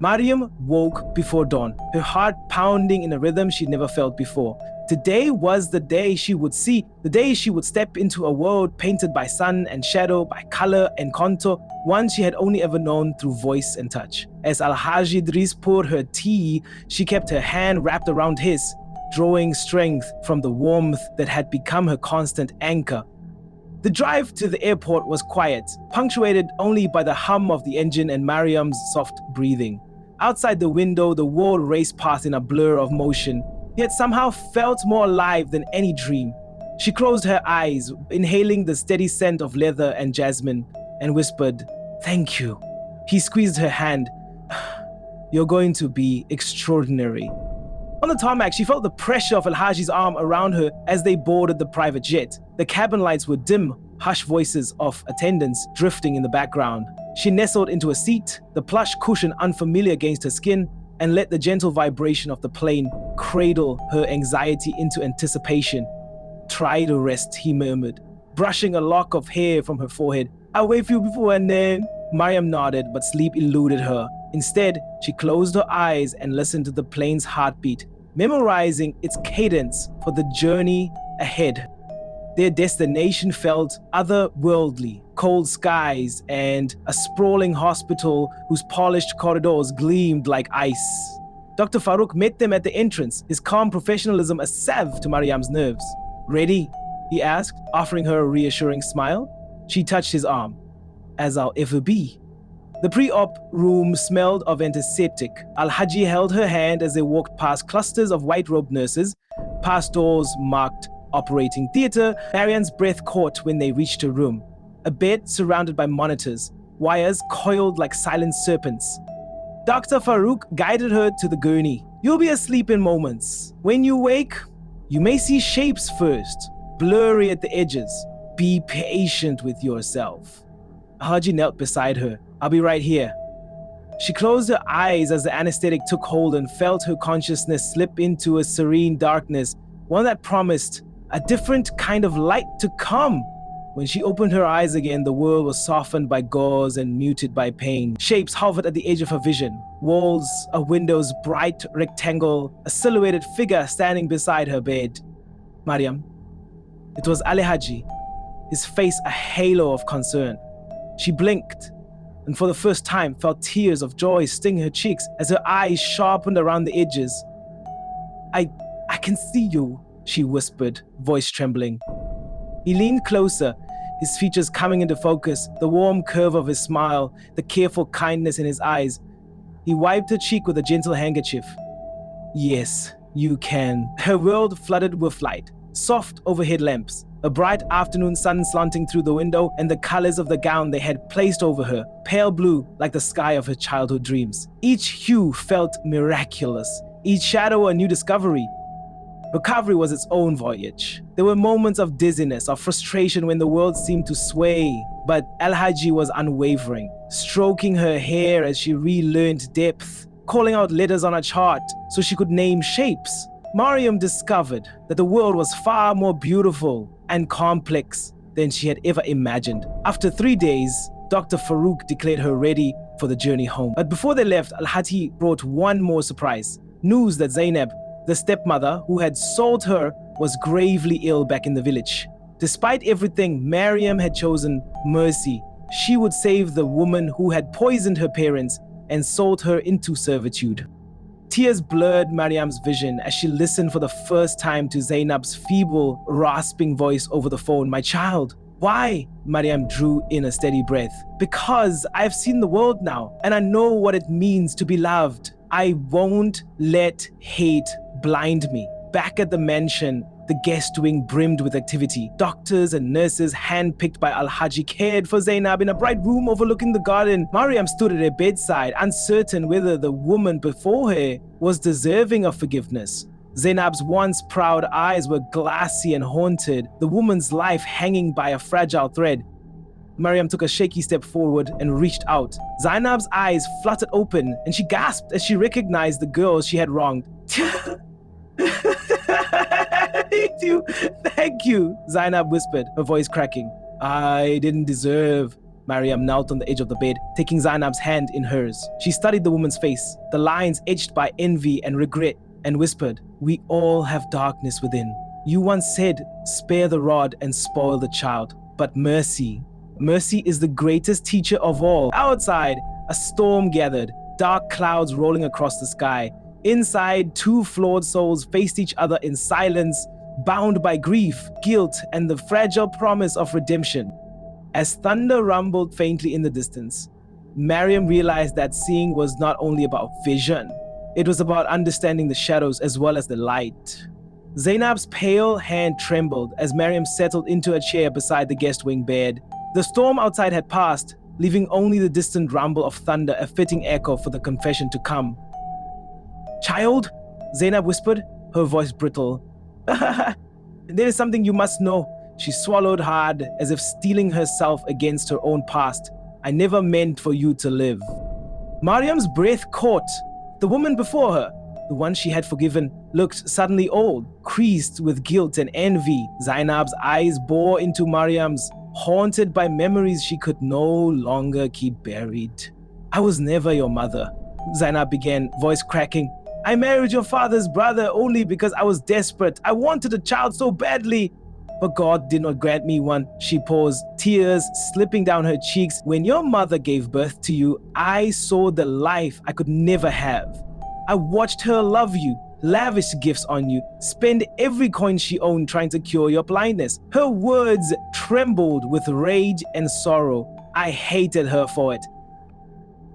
Mariam woke before dawn, her heart pounding in a rhythm she'd never felt before. Today was the day she would see, the day she would step into a world painted by sun and shadow, by color and contour, one she had only ever known through voice and touch. As Alhaji Idris poured her tea, she kept her hand wrapped around his, drawing strength from the warmth that had become her constant anchor. The drive to the airport was quiet, punctuated only by the hum of the engine and Mariam's soft breathing. Outside the window, the world raced past in a blur of motion, yet somehow felt more alive than any dream. She closed her eyes, inhaling the steady scent of leather and jasmine, and whispered, "Thank you." He squeezed her hand. "You're going to be extraordinary." On the tarmac, she felt the pressure of Alhaji's arm around her as they boarded the private jet. The cabin lights were dim, hushed voices of attendants drifting in the background. She nestled into a seat, the plush cushion unfamiliar against her skin, and let the gentle vibration of the plane cradle her anxiety into anticipation. "Try to rest," he murmured, brushing a lock of hair from her forehead. "I'll wait for you before and then." Mariam nodded, but sleep eluded her. Instead, she closed her eyes and listened to the plane's heartbeat, memorizing its cadence for the journey ahead. Their destination felt otherworldly, cold skies and a sprawling hospital whose polished corridors gleamed like ice. Dr. Farouk met them at the entrance, his calm professionalism a salve to Mariam's nerves. "Ready?" he asked, offering her a reassuring smile. She touched his arm. "As I'll ever be." The pre-op room smelled of antiseptic. Alhaji held her hand as they walked past clusters of white-robed nurses, past doors marked operating theater. Mariam's breath caught when they reached her room. A bed surrounded by monitors, wires coiled like silent serpents. Dr. Farouk guided her to the gurney. "You'll be asleep in moments. When you wake, you may see shapes first, blurry at the edges. Be patient with yourself." Alhaji knelt beside her. "I'll be right here." She closed her eyes as the anesthetic took hold and felt her consciousness slip into a serene darkness, one that promised a different kind of light to come. When she opened her eyes again, the world was softened by gauze and muted by pain. Shapes hovered at the edge of her vision. Walls, a window's bright rectangle, a silhouetted figure standing beside her bed. Mariam. It was Alhaji, his face a halo of concern. She blinked, and for the first time felt tears of joy sting her cheeks as her eyes sharpened around the edges. I can see you," she whispered, voice trembling. He leaned closer, his features coming into focus, the warm curve of his smile, the careful kindness in his eyes. He wiped her cheek with a gentle handkerchief. "Yes, you can." Her world flooded with light, soft overhead lamps, a bright afternoon sun slanting through the window, and the colors of the gown they had placed over her, pale blue like the sky of her childhood dreams. Each hue felt miraculous, each shadow a new discovery. Recovery was its own voyage. There were moments of dizziness, of frustration when the world seemed to sway, but Alhaji was unwavering, stroking her hair as she relearned depth, calling out letters on a chart so she could name shapes. Mariam discovered that the world was far more beautiful and complex than she had ever imagined. After 3 days, Dr. Farouk declared her ready for the journey home. But before they left, Alhaji brought one more surprise. News that Zainab, the stepmother who had sold her, was gravely ill back in the village. Despite everything, Mariam had chosen mercy. She would save the woman who had poisoned her parents and sold her into servitude. Tears blurred Mariam's vision as she listened for the first time to Zainab's feeble, rasping voice over the phone. "My child." "Why?" Mariam drew in a steady breath. "Because I've seen the world now, and I know what it means to be loved. I won't let hate blind me." Back at the mansion, the guest wing brimmed with activity. Doctors and nurses, handpicked by Alhaji, cared for Zainab in a bright room overlooking the garden. Mariam stood at her bedside, uncertain whether the woman before her was deserving of forgiveness. Zainab's once proud eyes were glassy and haunted, the woman's life hanging by a fragile thread. Mariam took a shaky step forward and reached out. Zainab's eyes fluttered open, and she gasped as she recognized the girl she had wronged. Thank you, Zainab whispered, her voice cracking. "I didn't deserve." Mariam knelt on the edge of the bed, taking Zainab's hand in hers. She studied the woman's face, the lines etched by envy and regret, and whispered, "We all have darkness within. You once said, 'Spare the rod and spoil the child.' But mercy is the greatest teacher of all." Outside, a storm gathered, dark clouds rolling across the sky. Inside, two flawed souls faced each other in silence, bound by grief, guilt, and the fragile promise of redemption. As thunder rumbled faintly in the distance, Mariam realized that seeing was not only about vision, it was about understanding the shadows as well as the light. Zainab's pale hand trembled as Mariam settled into a chair beside the guest wing bed. The storm outside had passed, leaving only the distant rumble of thunder, a fitting echo for the confession to come. "Child," Zainab whispered, her voice brittle. "There is something you must know." She swallowed hard, as if steeling herself against her own past. "I never meant for you to live." Mariam's breath caught. The woman before her, the one she had forgiven, looked suddenly old, creased with guilt and envy. Zainab's eyes bore into Mariam's, haunted by memories she could no longer keep buried. "I was never your mother," Zainab began, voice cracking. "I married your father's brother only because I was desperate. I wanted a child so badly. But God did not grant me one." She paused, tears slipping down her cheeks. "When your mother gave birth to you, I saw the life I could never have. I watched her love you, lavish gifts on you, spend every coin she owned trying to cure your blindness." Her words trembled with rage and sorrow. I hated her for it.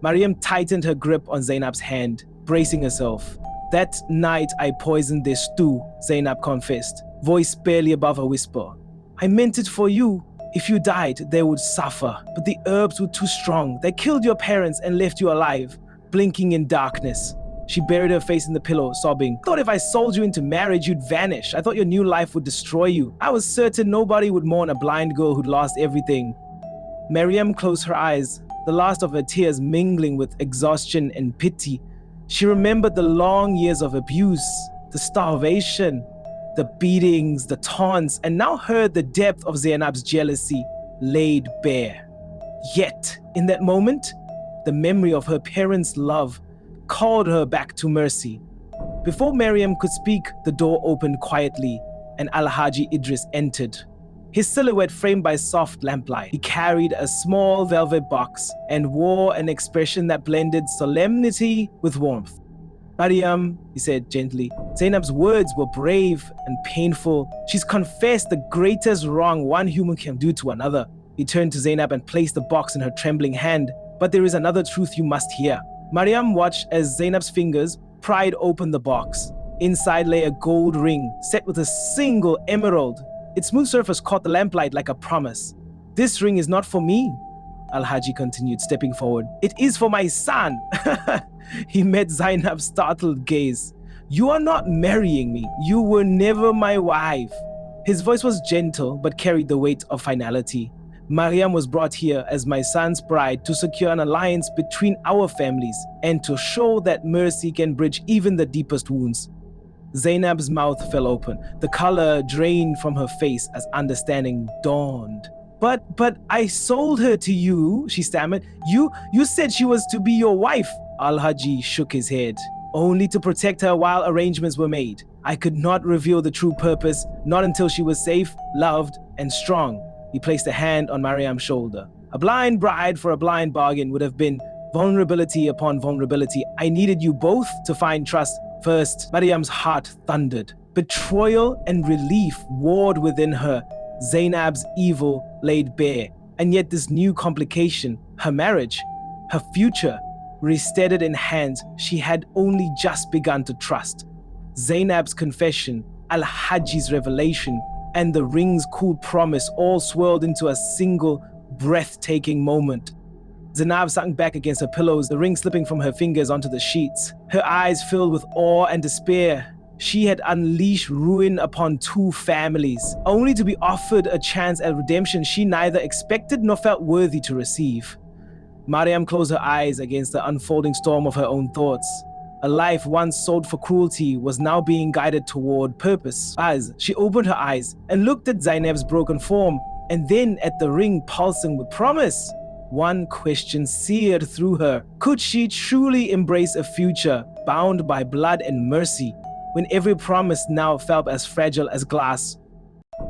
Mariam tightened her grip on Zainab's hand, bracing herself. "That night I poisoned their stew," Zainab confessed, voice barely above a whisper. "I meant it for you. If you died, they would suffer. But the herbs were too strong. They killed your parents and left you alive, blinking in darkness." She buried her face in the pillow, sobbing. "Thought if I sold you into marriage, you'd vanish. I thought your new life would destroy you. I was certain nobody would mourn a blind girl who'd lost everything." Mariam closed her eyes, the last of her tears mingling with exhaustion and pity. She remembered the long years of abuse, the starvation, the beatings, the taunts, and now heard the depth of Zainab's jealousy laid bare. Yet, in that moment, the memory of her parents' love called her back to mercy. Before Mariam could speak, the door opened quietly and Alhaji Idris entered. His silhouette framed by soft lamplight. He carried a small velvet box and wore an expression that blended solemnity with warmth. "Mariam," he said gently. Zainab's words were brave and painful. "She's confessed the greatest wrong one human can do to another." He turned to Zainab and placed the box in her trembling hand. "But there is another truth you must hear." Mariam watched as Zainab's fingers pried open the box. Inside lay a gold ring set with a single emerald. Its smooth surface caught the lamplight like a promise. "This ring is not for me," Alhaji continued, stepping forward. "It is for my son." He met Zainab's startled gaze. "You are not marrying me. You were never my wife." His voice was gentle but carried the weight of finality. "Mariam was brought here as my son's bride to secure an alliance between our families and to show that mercy can bridge even the deepest wounds." Zainab's mouth fell open, the color drained from her face as understanding dawned. But I sold her to you," she stammered. You said she was to be your wife." Alhaji shook his head. "Only to protect her while arrangements were made. I could not reveal the true purpose, not until she was safe, loved, and strong." He placed a hand on Mariam's shoulder. "A blind bride for a blind bargain would have been vulnerability upon vulnerability. I needed you both to find trust first." Mariam's heart thundered. Betrayal and relief warred within her. Zainab's evil laid bare. And yet this new complication, her marriage, her future, rested in hands she had only just begun to trust. Zainab's confession, Alhaji's revelation, and the ring's cool promise all swirled into a single, breathtaking moment. Zainab sank back against her pillows, the ring slipping from her fingers onto the sheets. Her eyes filled with awe and despair. She had unleashed ruin upon two families, only to be offered a chance at redemption she neither expected nor felt worthy to receive. Mariam closed her eyes against the unfolding storm of her own thoughts. A life once sold for cruelty was now being guided toward purpose. As she opened her eyes and looked at Zainab's broken form, and then at the ring pulsing with promise, One question seared through her. Could she truly embrace a future bound by blood and mercy when every promise now felt as fragile as glass?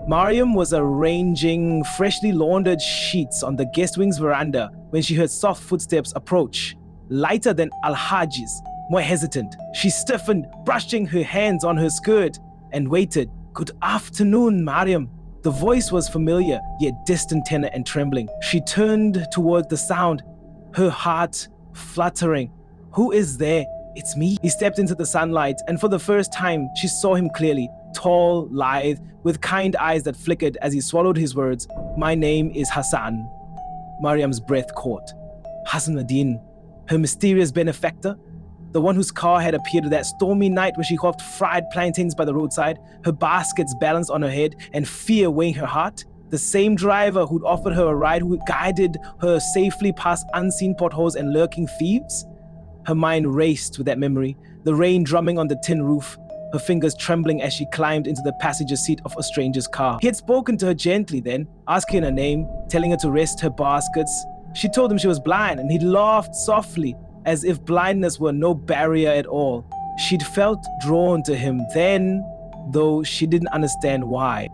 Mariam was arranging freshly laundered sheets on the guest wing's veranda when she heard soft footsteps approach, lighter than Alhaji's, more hesitant. She stiffened, brushing her hands on her skirt, and waited. "Good afternoon, Mariam." The voice was familiar, yet distant, tenor and trembling. She turned toward the sound, her heart fluttering. "Who is there?" "It's me." He stepped into the sunlight, and for the first time, she saw him clearly. Tall, lithe, with kind eyes that flickered as he swallowed his words. "My name is Hassan." Mariam's breath caught. Hassan ad-Din, her mysterious benefactor? The one whose car had appeared that stormy night when she hawked fried plantains by the roadside, her baskets balanced on her head and fear weighing her heart? The same driver who'd offered her a ride, who guided her safely past unseen potholes and lurking thieves? Her mind raced with that memory, the rain drumming on the tin roof, her fingers trembling as she climbed into the passenger seat of a stranger's car. He had spoken to her gently then, asking her name, telling her to rest her baskets. She told him she was blind, and he laughed softly, as if blindness were no barrier at all. She'd felt drawn to him then, though she didn't understand why.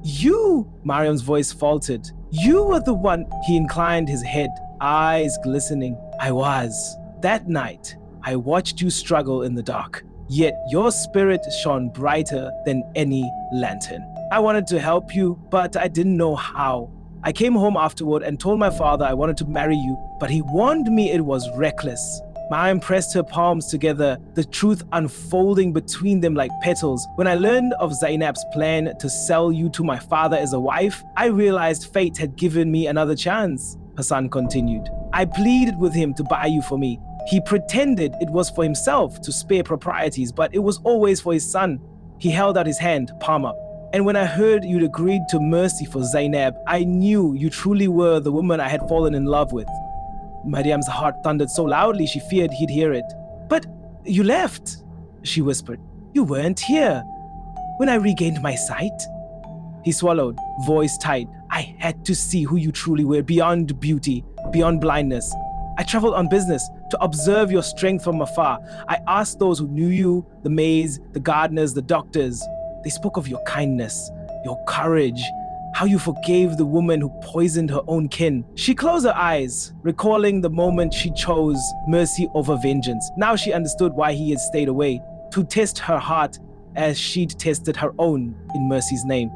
"You," Mariam's voice faltered. "You were the one." He inclined his head, eyes glistening. "I was. That night, I watched you struggle in the dark. Yet your spirit shone brighter than any lantern. I wanted to help you, but I didn't know how. I came home afterward and told my father I wanted to marry you, but he warned me it was reckless." Mariam pressed her palms together, the truth unfolding between them like petals. "When I learned of Zainab's plan to sell you to my father as a wife, I realized fate had given me another chance," Hassan continued. "I pleaded with him to buy you for me. He pretended it was for himself to spare proprieties, but it was always for his son." He held out his hand, palm up. "And when I heard you'd agreed to mercy for Zainab, I knew you truly were the woman I had fallen in love with." Mariam's heart thundered so loudly she feared he'd hear it. "But you left," she whispered. "You weren't here when I regained my sight." He swallowed, voice tight. "I had to see who you truly were, beyond beauty, beyond blindness. I traveled on business to observe your strength from afar. I asked those who knew you, the maids, the gardeners, the doctors. They spoke of your kindness, your courage, how you forgave the woman who poisoned her own kin." She closed her eyes, recalling the moment she chose mercy over vengeance. Now she understood why he had stayed away, to test her heart as she'd tested her own in mercy's name.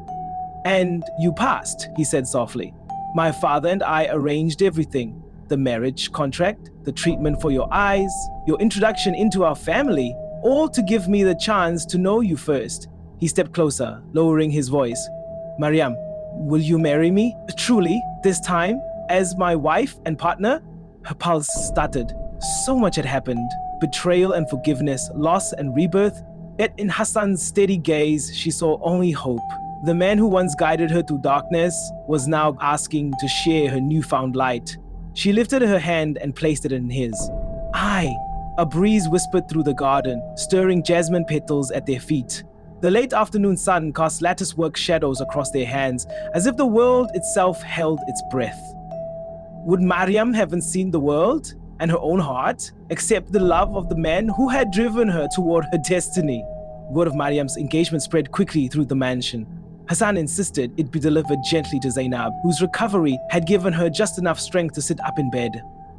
"And you passed," he said softly. "My father and I arranged everything. The marriage contract, the treatment for your eyes, your introduction into our family, all to give me the chance to know you first." He stepped closer, lowering his voice. "Mariam, will you marry me? Truly, this time, as my wife and partner?" Her pulse stuttered. So much had happened. Betrayal and forgiveness, loss and rebirth. Yet in Hassan's steady gaze, she saw only hope. The man who once guided her through darkness was now asking to share her newfound light. She lifted her hand and placed it in his. "I." A breeze whispered through the garden, stirring jasmine petals at their feet. The late afternoon sun cast lattice-work shadows across their hands, as if the world itself held its breath. Would Mariam haven't seen the world and her own heart, except the love of the man who had driven her toward her destiny? Word of Mariam's engagement spread quickly through the mansion. Hassan insisted it be delivered gently to Zainab, whose recovery had given her just enough strength to sit up in bed.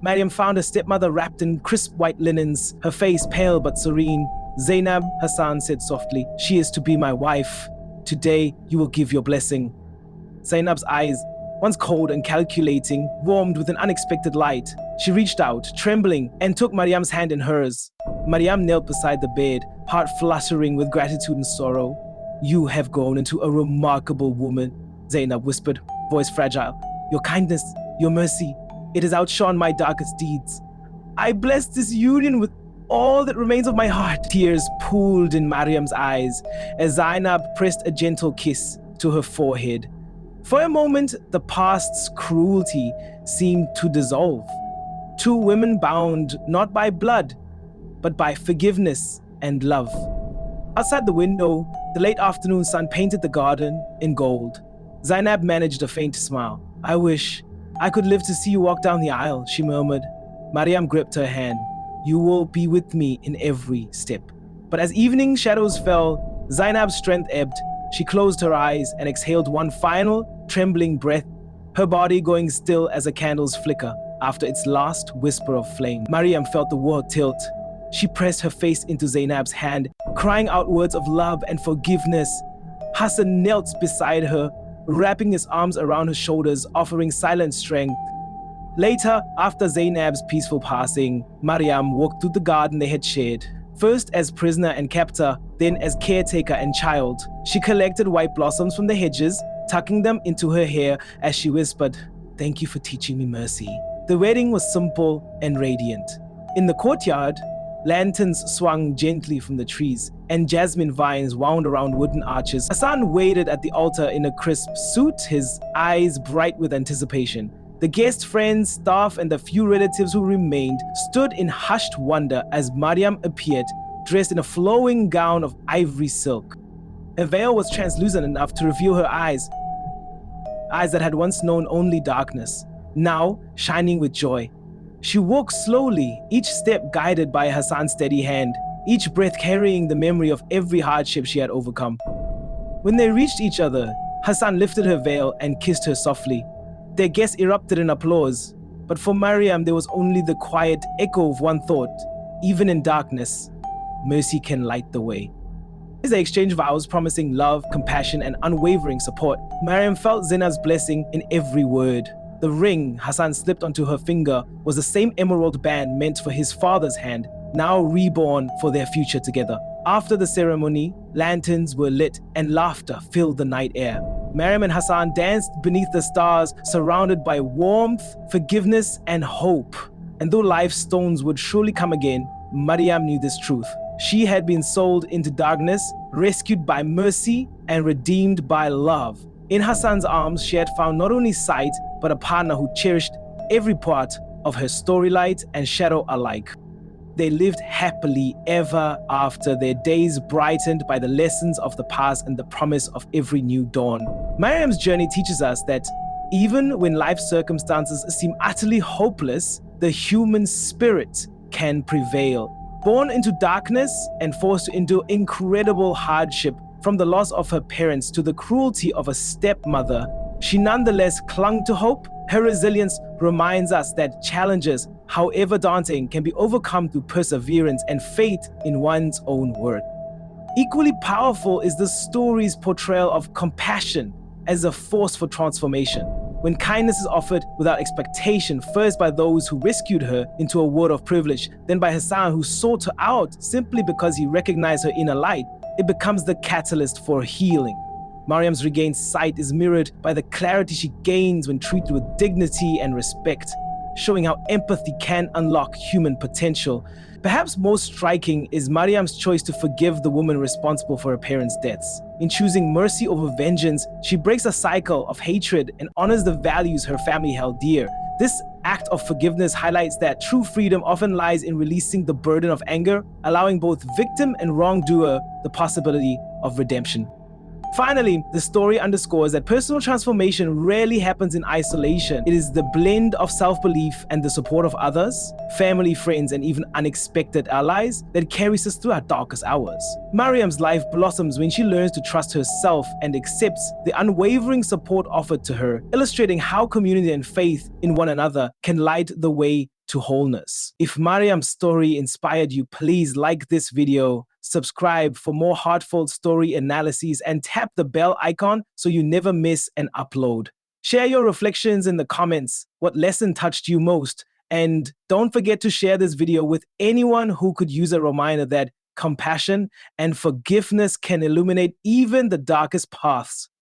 Mariam found her stepmother wrapped in crisp white linens, her face pale but serene. "Zainab," Hassan said softly, "she is to be my wife. Today you will give your blessing." Zainab's eyes, once cold and calculating, warmed with an unexpected light. She reached out, trembling, and took Mariam's hand in hers. Mariam knelt beside the bed, heart fluttering with gratitude and sorrow. "You have grown into a remarkable woman," Zainab whispered, voice fragile. "Your kindness, your mercy, it has outshone my darkest deeds. I bless this union with all that remains of my heart." Tears pooled in Mariam's eyes as Zainab pressed a gentle kiss to her forehead. For a moment, the past's cruelty seemed to dissolve. Two women bound not by blood, but by forgiveness and love. Outside the window, the late afternoon sun painted the garden in gold. Zainab managed a faint smile. I wish I could live to see you walk down the aisle, she murmured. Mariam gripped her hand. You will be with me in every step. But as evening shadows fell, Zainab's strength ebbed. She closed her eyes and exhaled one final, trembling breath, her body going still as a candle's flicker after its last whisper of flame. Mariam felt the world tilt. She pressed her face into Zainab's hand, crying out words of love and forgiveness. Hassan knelt beside her, wrapping his arms around her shoulders, offering silent strength. Later, after Zainab's peaceful passing, Mariam walked through the garden they had shared. First as prisoner and captor, then as caretaker and child. She collected white blossoms from the hedges, tucking them into her hair as she whispered, "Thank you for teaching me mercy." The wedding was simple and radiant. In the courtyard, lanterns swung gently from the trees, and jasmine vines wound around wooden arches. Hassan waited at the altar in a crisp suit, his eyes bright with anticipation. The guest friends, staff, and the few relatives who remained stood in hushed wonder as Mariam appeared, dressed in a flowing gown of ivory silk. Her veil was translucent enough to reveal her eyes that had once known only darkness, now shining with joy. She walked slowly, each step guided by Hassan's steady hand, each breath carrying the memory of every hardship she had overcome. When they reached each other, Hassan lifted her veil and kissed her softly. Their guests erupted in applause, but for Mariam there was only the quiet echo of one thought: even in darkness, mercy can light the way. As they exchanged vows promising love, compassion, and unwavering support, Mariam felt Zina's blessing in every word. The ring Hassan slipped onto her finger was the same emerald band meant for his father's hand, now reborn for their future together. After the ceremony, lanterns were lit and laughter filled the night air. Mariam and Hassan danced beneath the stars, surrounded by warmth, forgiveness, and hope. And though life's stones would surely come again, Mariam knew this truth. She had been sold into darkness, rescued by mercy, and redeemed by love. In Hassan's arms, she had found not only sight, but a partner who cherished every part of her story, light and shadow alike. They lived happily ever after, their days brightened by the lessons of the past and the promise of every new dawn. Mariam's journey teaches us that even when life's circumstances seem utterly hopeless, the human spirit can prevail. Born into darkness and forced to endure incredible hardship, from the loss of her parents to the cruelty of a stepmother, she nonetheless clung to hope. Her resilience reminds us that challenges, however daunting, can be overcome through perseverance and faith in one's own worth. Equally powerful is the story's portrayal of compassion as a force for transformation. When kindness is offered without expectation, first by those who rescued her into a world of privilege, then by Hassan who sought her out simply because he recognized her inner light, it becomes the catalyst for healing. Mariam's regained sight is mirrored by the clarity she gains when treated with dignity and respect, showing how empathy can unlock human potential. Perhaps most striking is Mariam's choice to forgive the woman responsible for her parents' deaths. In choosing mercy over vengeance, she breaks a cycle of hatred and honors the values her family held dear. This act of forgiveness highlights that true freedom often lies in releasing the burden of anger, allowing both victim and wrongdoer the possibility of redemption. Finally, the story underscores that personal transformation rarely happens in isolation. It is the blend of self-belief and the support of others, family, friends, and even unexpected allies that carries us through our darkest hours. Mariam's life blossoms when she learns to trust herself and accepts the unwavering support offered to her, illustrating how community and faith in one another can light the way to wholeness. If Mariam's story inspired you, please like this video, subscribe for more heartfelt story analyses, and tap the bell icon so you never miss an upload. Share your reflections in the comments. What lesson touched you most? And don't forget to share this video with anyone who could use a reminder that compassion and forgiveness can illuminate even the darkest paths.